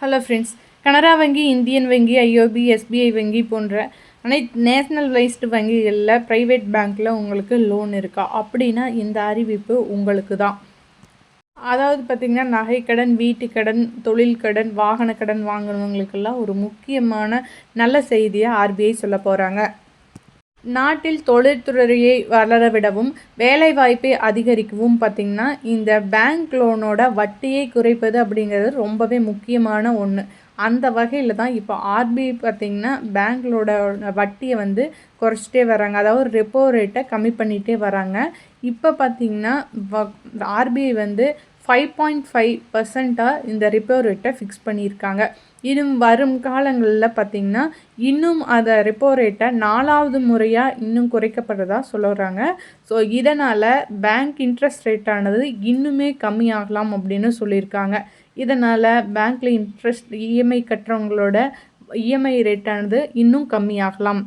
Hello friends, Canara வங்கி, Indian வங்கி, IOB, SBI வங்கி போன்ற அனைத்து நேஷ்னலைஸ்டு வங்கிகளில் ப்ரைவேட் பேங்க்கில் உங்களுக்கு லோன் இருக்கா அப்படின்னா இந்த அறிவிப்பு உங்களுக்கு தான். அதாவது பார்த்திங்கன்னா, நகைக்கடன், வீட்டுக்கடன், தொழில் கடன், வாகன கடன் வாங்குறவங்களுக்கெல்லாம் ஒரு முக்கியமான நல்ல செய்தியாக ஆர்பிஐ சொல்ல போகிறாங்க. நாட்டில் தொழில்துறையை வளரவிடவும் வேலைவாய்ப்பை அதிகரிக்கவும் பார்த்திங்கன்னா இந்த பேங்க் லோனோட வட்டியை குறைப்பது அப்படிங்கிறது ரொம்பவே முக்கியமான ஒன்று. அந்த வகையில் தான் இப்போ ஆர்பிஐ பார்த்திங்கன்னா பேங்க்லோட வட்டியை குறைச்சிட்டே வராங்க. அதாவது ரெப்போ ரேட்டை கம்மி பண்ணிகிட்டே வராங்க. இப்போ பார்த்திங்கன்னா ஆர்பிஐ 5.5% இந்த ரெப்போ ரேட்டை ஃபிக்ஸ் பண்ணியிருக்காங்க. இன்னும் வரும் காலங்களில் பார்த்திங்கன்னா இன்னும் அதை ரெப்போ ரேட்டை 4வது முறையாக இன்னும் குறைக்கப்படுறதா சொல்லுறாங்க. ஸோ இதனால் பேங்க் இன்ட்ரெஸ்ட் ரேட்டானது இன்னுமே கம்மியாகலாம் அப்படின்னு சொல்லியிருக்காங்க. இதனால் பேங்க்கில் இன்ட்ரெஸ்ட் இஎம்ஐ கட்டுறவங்களோட இஎம்ஐ ரேட்டானது இன்னும் கம்மியாகலாம்.